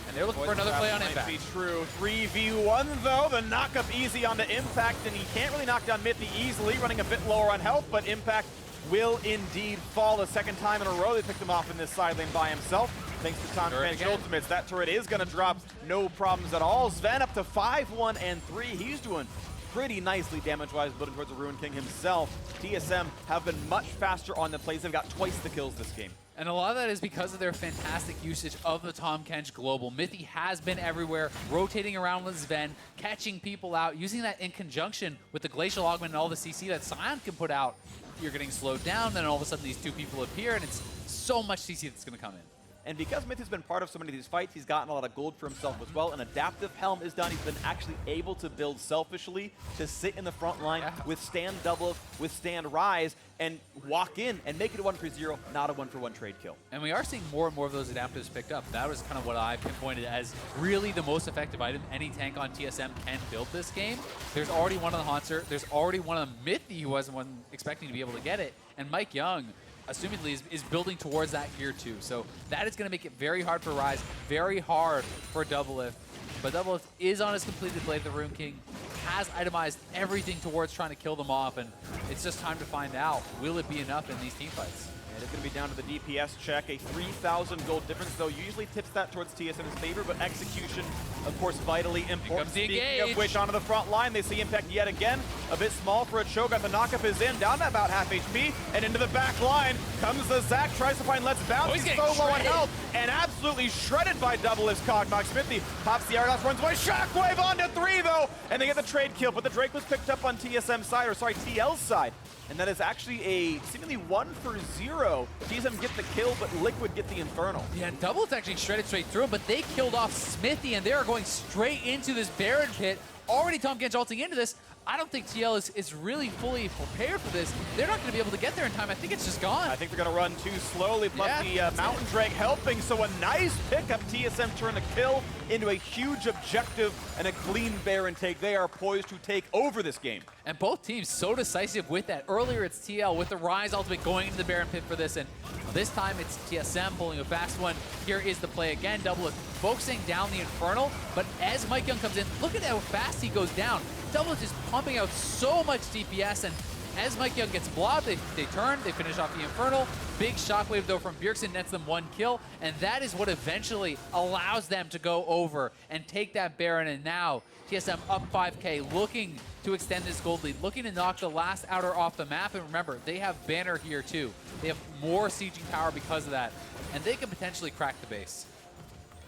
And they're looking for another play on Impact. Might be true. 3v1 though, the knockup easy onto Impact, and he can't really knock down Mythy easily, running a bit lower on health, but Impact will indeed fall a second time in a row. They picked him off in this side lane by himself. Thanks to Tom Kench ultimates. That turret is going to drop, no problems at all. Sven up to 5-1 and 3. He's doing pretty nicely damage-wise, building towards the Ruin King himself. TSM have been much faster on the plays. They've got twice the kills this game. And a lot of that is because of their fantastic usage of the Tahm Kench Global. Mythy has been everywhere, rotating around with Sven, catching people out, using that in conjunction with the Glacial Augment and all the CC that Sion can put out. You're getting slowed down, then all of a sudden these two people appear, and it's so much CC that's going to come in. And because Mythy's been part of so many of these fights, he's gotten a lot of gold for himself as well. An adaptive helm is done. He's been actually able to build selfishly to sit in the front line, withstand double, withstand Ryze, and walk in and make it a 1-for-0, not a 1-for-1 trade kill. And we are seeing more and more of those adaptives picked up. That was kind of what I pinpointed as really the most effective item any tank on TSM can build this game. There's already one on the Haunter. There's already one on Mythy who wasn't one expecting to be able to get it. And Mike Young, assumedly, is building towards that here too. So that is going to make it very hard for Ryze, very hard for Doublelift. But Doublelift is on his completed Blade of the Ruin King, has itemized everything towards trying to kill them off, and it's just time to find out, will it be enough in these team fights? And it's going to be down to the DPS check. A 3,000 gold difference, though, usually tips that towards TSM's favor, but execution, of course, vitally important. Speaking of which, onto the front line, they see Impact yet again. A bit small for a Cho'Gath. The knockup is in, down to about half HP, and into the back line comes the Zac, tries to find Let's Bounce. He's so low on health, and absolutely shredded by Doublelift's Cognox. Smithy pops the Hourglass, runs away. Shockwave onto 3, though, and they get the trade kill, but the Drake was picked up on TSM's side, or sorry, TL's side. And that is actually a seemingly 1-for-0. TSM get the kill, but Liquid get the Infernal. Yeah, Doublelift actually shredded straight through him, but they killed off Smithy, and they are going straight into this Baron pit. Already Tahm Kench ulting into this. I don't think TL is really fully prepared for this. They're not going to be able to get there in time. I think it's just gone. I think they're going to run too slowly, plus the Mountain Drake helping. So a nice pickup. TSM turn a kill into a huge objective and a clean Baron take. They are poised to take over this game. And both teams so decisive with that. Earlier it's TL with the Ryze ultimate going into the Baron pit for this, and this time it's TSM pulling a fast one. Here is the play again. Doublelift focusing down the Infernal, but as Mike Young comes in, look at how fast he goes down. Doublelift is pumping out so much DPS, and as Mike Young gets blobbed, they turn, they finish off the Infernal. Big shockwave though from Bjergsen nets them 1 kill, and that is what eventually allows them to go over and take that Baron. And now TSM up 5k, looking to extend this gold lead, looking to knock the last outer off the map. And remember, they have Banner here too. They have more sieging power because of that, and they can potentially crack the base.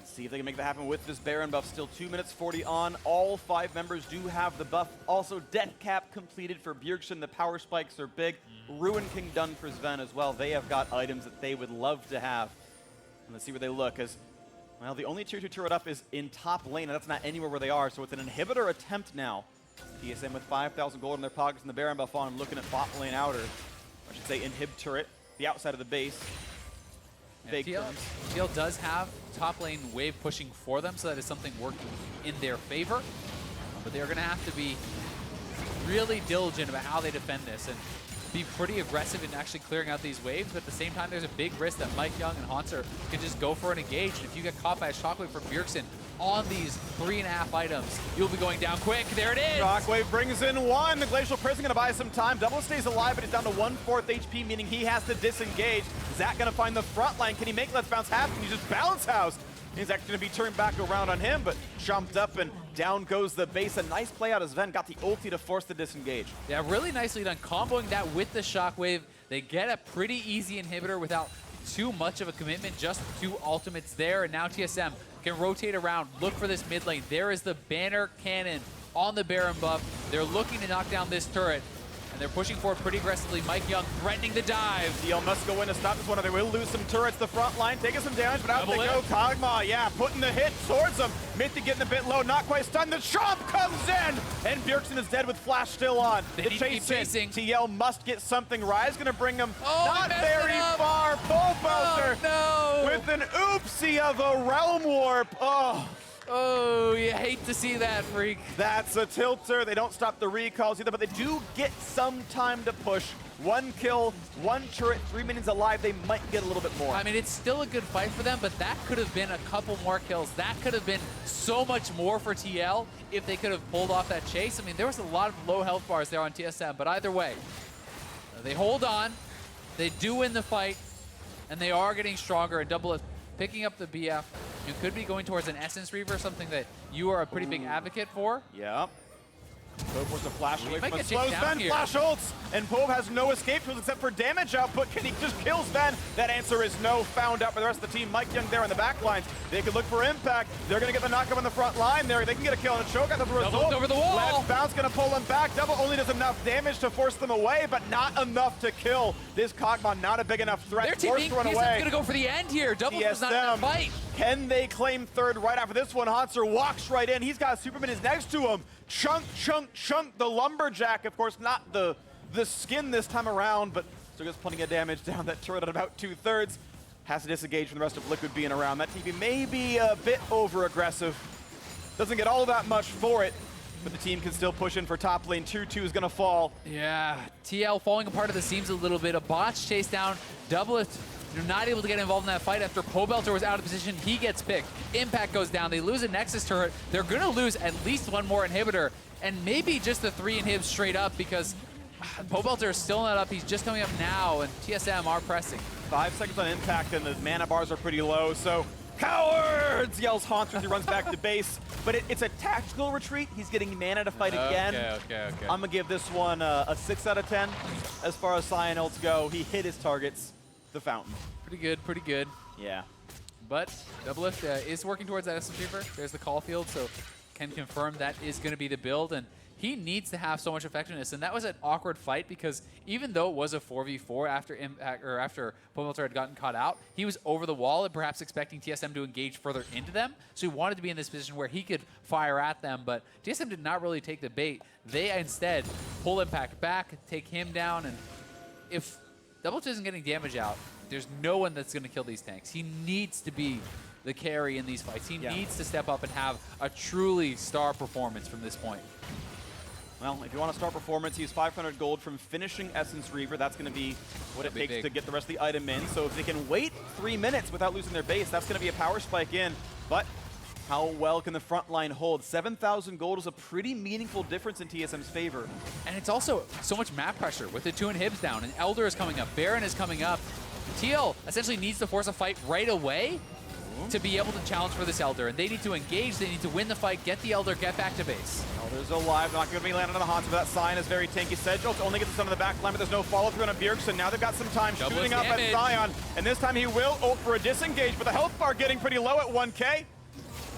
See if they can make that happen with this Baron buff. Still 2 minutes 40 on. All 5 members do have the buff. Also, death cap completed for Bjergsen. The power spikes are big. Ruin King done for Sven as well. They have got items that they would love to have. And let's see where they look. As well, the only tier 2 turret up is in top lane, and that's not anywhere where they are. So it's an inhibitor attempt now. TSM with 5,000 gold in their pockets and the Baron buff on, looking at bot lane outer. I should say inhib turret, the outside of the base. TL does have top lane wave pushing for them, so that is something working in their favor. But they're going to have to be really diligent about how they defend this and be pretty aggressive in actually clearing out these waves, but at the same time, there's a big risk that Mike Young and Hanser can just go for an engage, and if you get caught by a Shockwave from Bjergsen on these 3.5 items, you'll be going down quick. There it is! Shockwave brings in one. The Glacial Prison gonna buy some time. Double stays alive, but he's down to 1/4 HP, meaning he has to disengage. Zach gonna find the front line. Can he make Let's Bounce happen? He just balance housed. He's actually going to be turned back around on him, but jumped up and down goes the base. A nice play out as Ven got the ulti to force the disengage. Yeah, really nicely done. Comboing that with the Shockwave. They get a pretty easy inhibitor without too much of a commitment, just 2 ultimates there. And now TSM can rotate around, look for this mid lane. There is the banner cannon on the Baron buff. They're looking to knock down this turret. They're pushing forward pretty aggressively. Mike Young threatening the dive. DL must go in to stop this one, or they will lose some turrets. The front line taking some damage, but out they go. Kog'Maw, yeah, putting the hit towards them. Mithy getting a bit low, not quite stunned. The chomp comes in, and Bjergsen is dead with flash still on. They keep chasing. TL must get something. Rise gonna bring him not very far. Bull Belter with an oopsie of a Realm Warp. Oh, you hate to see that, Freak. That's a tilter. They don't stop the recalls either, but they do get some time to push. 1 kill, 1 turret, 3 minions alive. They might get a little bit more. I mean, it's still a good fight for them, but that could have been a couple more kills. That could have been so much more for TL if they could have pulled off that chase. I mean, there was a lot of low health bars there on TSM, but either way, they hold on. They do win the fight, and they are getting stronger. And Double is picking up the BF. You could be going towards an Essence Reaver, something that you are a pretty big advocate for. Yeah. Pope forced a flash away from a slow Ven, flash ults, and Pope has no escape tools except for damage output. Can he just kill Ven? That answer is no. Found out by the rest of the team. Mike Young there in the back lines. They could look for impact. They're going to get the knockup on the front line there. They can get a kill and a choke out of the result. Over the wall. Let's Bounce going to pull him back. Double only does enough damage to force them away, but not enough to kill. This Kog'Maw not a big enough threat. Their team being going to go for the end here. Double was not in the fight. Can they claim third right after this one? Hanser walks right in. He's got Superman is next to him. Chunk, chunk, chunk. The Lumberjack, of course, not the skin this time around, but still gets plenty of damage down that turret at about 2/3. Has to disengage from the rest of Liquid being around. That TV may be a bit over-aggressive. Doesn't get all that much for it, but the team can still push in for top lane. 2-2 is going to fall. Yeah, TL falling apart at the seams a little bit. A botch chase down. Doubleth not able to get involved in that fight after Pobelter was out of position. He gets picked. Impact goes down. They lose a Nexus turret. They're going to lose at least 1 more inhibitor, and maybe just the 3 inhibs straight up because Pobelter is still not up. He's just coming up now, and TSM are pressing. 5 seconds on impact, and the mana bars are pretty low, so cowards, yells Hanser as he runs back to base. But it's a tactical retreat. He's getting mana to fight again. Okay. I'm going to give this one a 6 out of 10 as far as Cyan ults go. He hit his targets. The fountain. Pretty good. Yeah. But Doublelift is working towards that Essence Reaver. There's the call field, so can confirm that is going to be the build. And he needs to have so much effectiveness. And that was an awkward fight because even though it was a 4v4 after Impact or after Pobelter had gotten caught out, he was over the wall and perhaps expecting TSM to engage further into them. So he wanted to be in this position where he could fire at them. But TSM did not really take the bait. They instead pull Impact back, take him down, and if Doublelift isn't getting damage out, there's no one that's going to kill these tanks. He needs to be the carry in these fights. He needs to step up and have a truly star performance from this point. Well, if you want a star performance, he's 500 gold from finishing Essence Reaver. That's going to be what it takes to get the rest of the item in. So if they can wait 3 minutes without losing their base, that's going to be a power spike in. But how well can the front line hold? 7,000 gold is a pretty meaningful difference in TSM's favor. And it's also so much map pressure with the 2 inhibs down, and Elder is coming up, Baron is coming up. TL essentially needs to force a fight right away to be able to challenge for this Elder, and they need to engage, they need to win the fight, get the Elder, get back to base. Elder's alive, not going to be landing on the Hanser, but that sign is very tanky. Sedgels only gets the stun on the back line, but there's no follow-through on Bjergsen. Now they've got some time shooting up at Sion, and this time he will ult for a disengage, but the health bar getting pretty low at 1k.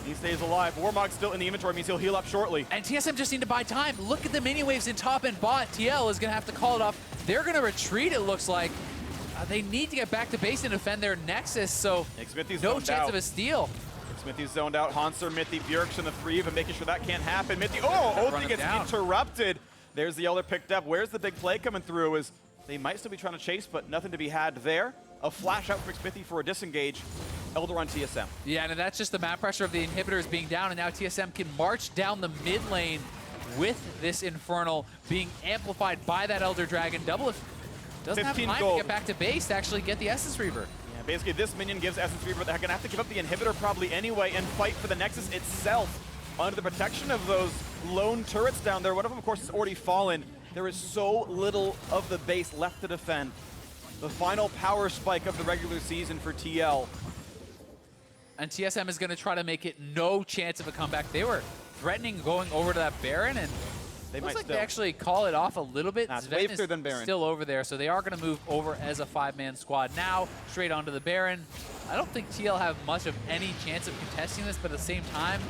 He stays alive. Warmog's still in the inventory, means he'll heal up shortly. And TSM just need to buy time. Look at the mini waves in top and bot. TL is going to have to call it off. They're going to retreat, it looks like. They need to get back to base and defend their Nexus, so no chance of a steal. Smithy's zoned out. Hanser, Mithy, Bjergsen, the 3 of them, making sure that can't happen. Mithy, ulti gets interrupted. There's the Elder picked up. Where's the big play coming through? Is they might still be trying to chase, but nothing to be had there. A flash out for Smithy for a disengage. Elder on TSM. Yeah, and that's just the map pressure of the inhibitors being down, and now TSM can march down the mid lane with this Infernal being amplified by that Elder Dragon. Doublelift doesn't have 15 time gold. to get back to base to actually get the Essence Reaver. Yeah, basically this minion gives Essence Reaver, but they're gonna have to give up the inhibitor probably anyway and fight for the Nexus itself under the protection of those lone turrets down there. One of them, of course, has already fallen. There is so little of the base left to defend. The final power spike of the regular season for TL. And TSM is going to try to make it no chance of a comeback. They were threatening going over to that Baron, and They looks might like still. they actually call it off a little bit. It's Sven wavier than Baron. still over there, so they are going to move over as a 5-man squad now, straight onto the Baron. I don't think TL have much of any chance of contesting this, but at the same time,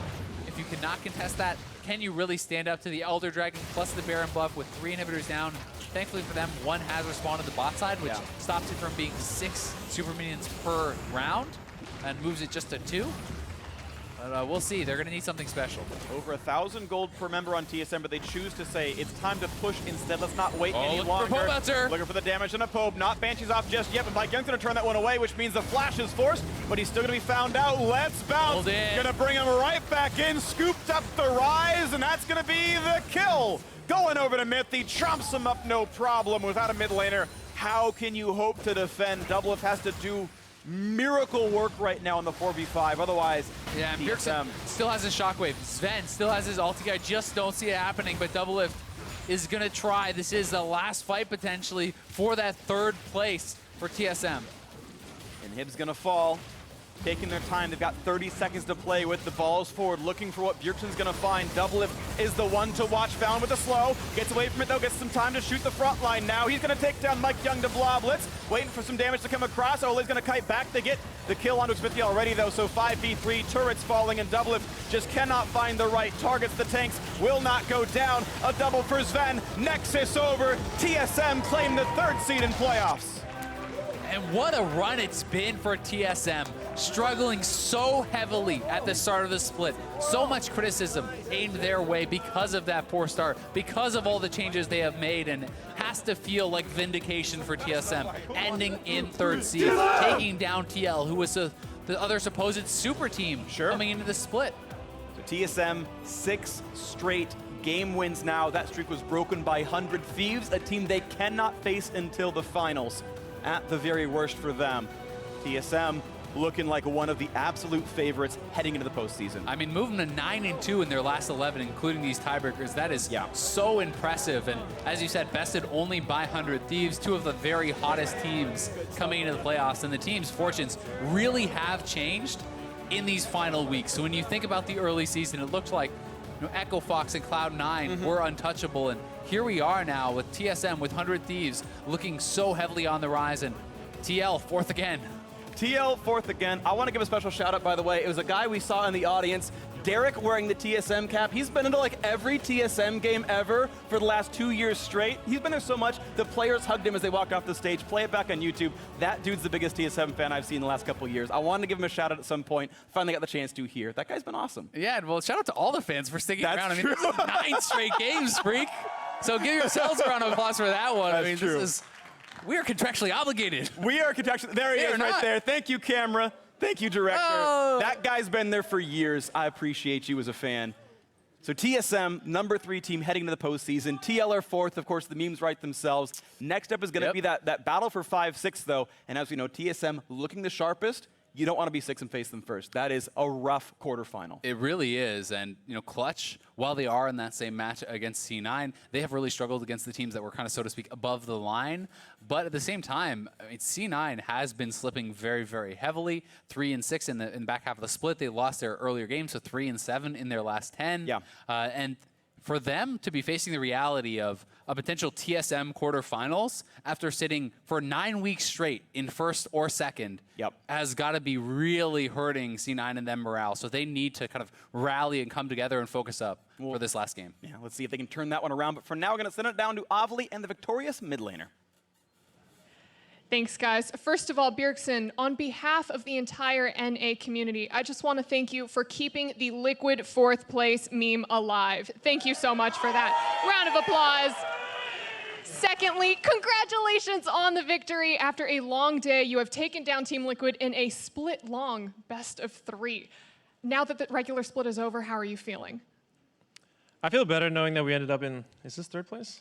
if you cannot contest that, can you really stand up to the Elder Dragon plus the Baron buff with 3 inhibitors down? Thankfully for them, 1 has respawned on the bot side, which stops it from being 6 super minions per round and moves it just to 2. But we'll see. They're going to need something special. Over 1,000 gold per member on TSM, but they choose to say it's time to push instead. Let's not wait any looking longer. for Pope Bouncer. Looking for the damage on a Pope. Not Banshee's off just yet, but Mike Young's going to turn that one away, which means the flash is forced, but he's still going to be found out. Let's bounce. Going to bring him right back in. Scooped up the rise, and that's going to be the kill. Going over to Myth. He trumps him up no problem without a mid laner. How can you hope to defend? Doublelift has to do miracle work right now in the 4v5. Otherwise, yeah, and TSM still has his shockwave. Sven still has his ulti. I just don't see it happening, but Doublelift is going to try. This is the last fight potentially for that 3rd place for TSM. Inhib's going to fall. Taking their time. They've got 30 seconds to play with the balls forward, looking for what Bjergsen's going to find. Doublelift is the one to watch. Found with the slow. Gets away from it, though. Gets some time to shoot the front line now. He's going to take down Mike Young to Bloblitz. Waiting for some damage to come across. Ole's going to kite back. They get the kill onto Xmithia already, though. So 5v3. Turrets falling, and Doublelift just cannot find the right targets. The tanks will not go down. A double for Sven. Nexus over. TSM claim the 3rd seed in playoffs. And what a run it's been for TSM, struggling so heavily at the start of the split. So much criticism aimed their way because of that poor start, because of all the changes they have made, and has to feel like vindication for TSM, ending in 3rd seed, taking down TL, who was the other supposed super team coming into the split. So TSM, 6 straight game wins now. That streak was broken by 100 Thieves, a team they cannot face until the finals. At the very worst for them. TSM looking like one of the absolute favorites heading into the postseason. I mean, moving to 9-2 in their last 11, including these tiebreakers, that is so impressive. And as you said, bested only by 100 Thieves, 2 of the very hottest teams coming into the playoffs. And the team's fortunes really have changed in these final weeks. So when you think about the early season, it looked like Echo Fox and Cloud9 were untouchable, and here we are now with TSM with 100 Thieves looking so heavily on the rise, and TL 4th again. TL 4th again. I want to give a special shout out, by the way. It was a guy we saw in the audience, Derek, wearing the TSM cap. He's been into like every TSM game ever for the last 2 years straight. He's been there so much, the players hugged him as they walked off the stage. Play it back on YouTube. That dude's the biggest TSM fan I've seen in the last couple of years. I wanted to give him a shout out at some point. Finally got the chance to here. That guy's been awesome. Yeah, well, shout out to all the fans for sticking around. I mean, true. this is 9 straight games, freak. So give yourselves a round of applause for that one. That's I mean, true. We are contractually obligated. We are contractually. There he is right there. Thank you, camera. Thank you, director. Oh. That guy's been there for years. I appreciate you as a fan. So TSM, number 3 team heading to the postseason. TL are 4th. Of course, the memes write themselves. Next up is going to be that battle for 5-6, though. And as we know, TSM looking the sharpest. You don't want to be 6 and face them first. That is a rough quarterfinal. It really is. And, Clutch, while they are in that same match against C9, they have really struggled against the teams that were kind of, so to speak, above the line. But at the same time, I mean, C9 has been slipping very, very heavily. 3-6 in the back half of the split. They lost their earlier game, so 3-7 in their last 10. Yeah. And for them to be facing the reality of a potential TSM quarterfinals after sitting for 9 weeks straight in 1st or 2nd has got to be really hurting C9 and them morale. So they need to kind of rally and come together and focus up for this last game. Yeah, let's see if they can turn that one around. But for now, we're going to send it down to Avli and the victorious mid laner. Thanks, guys. First of all, Bjergsen, on behalf of the entire NA community, I just want to thank you for keeping the Liquid 4th place meme alive. Thank you so much for that. Round of applause. Secondly, congratulations on the victory. After a long day, you have taken down Team Liquid in a split-long best of 3. Now that the regular split is over, how are you feeling? I feel better knowing that we ended up in, is this third place?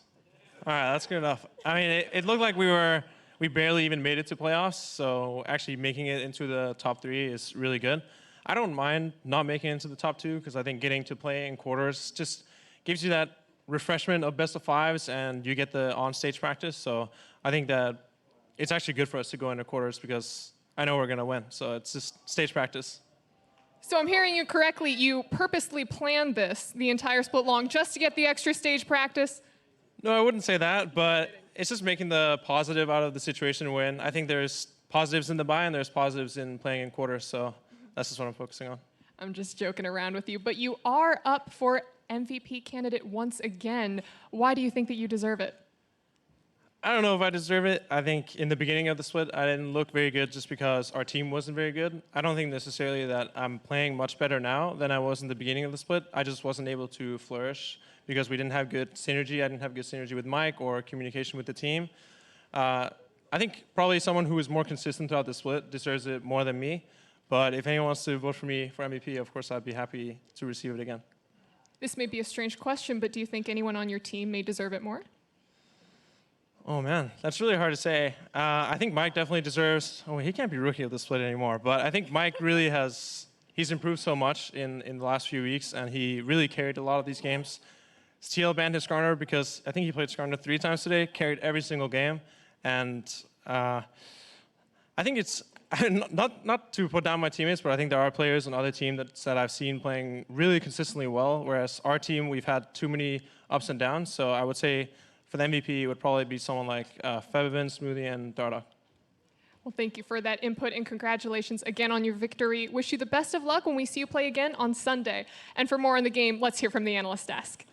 All right, that's good enough. I mean, it looked like we barely even made it to playoffs, so actually making it into the top 3 is really good. I don't mind not making it into the top 2 because I think getting to play in quarters just gives you that refreshment of best of 5s and you get the on-stage practice. So I think that it's actually good for us to go into quarters because I know we're going to win. So it's just stage practice. So I'm hearing you correctly. You purposely planned this, the entire split long, just to get the extra stage practice? No, I wouldn't say that, but it's just making the positive out of the situation win. I think there's positives in the bye and there's positives in playing in quarters. So that's just what I'm focusing on. I'm just joking around with you, but you are up for MVP candidate once again. Why do you think that you deserve it? I don't know if I deserve it. I think in the beginning of the split, I didn't look very good just because our team wasn't very good. I don't think necessarily that I'm playing much better now than I was in the beginning of the split. I just wasn't able to flourish because we didn't have good synergy. I didn't have good synergy with Mike or communication with the team. I think probably someone who is more consistent throughout the split deserves it more than me. But if anyone wants to vote for me for MVP, of course, I'd be happy to receive it again. This may be a strange question, but do you think anyone on your team may deserve it more? Oh, man, that's really hard to say. I think Mike definitely deserves... Oh, he can't be rookie of the split anymore. But I think Mike really has... He's improved so much in the last few weeks, and he really carried a lot of these games. TL banned his Skarner because I think he played Skarner 3 times today, carried every single game. And I think it's... Not to put down my teammates, but I think there are players on other teams that I've seen playing really consistently well, whereas our team, we've had too many ups and downs. So I would say... For the MVP, it would probably be someone like Febvin, Smoothie, and Darda. Well, thank you for that input and congratulations again on your victory. Wish you the best of luck when we see you play again on Sunday. And for more on the game, let's hear from the analyst desk.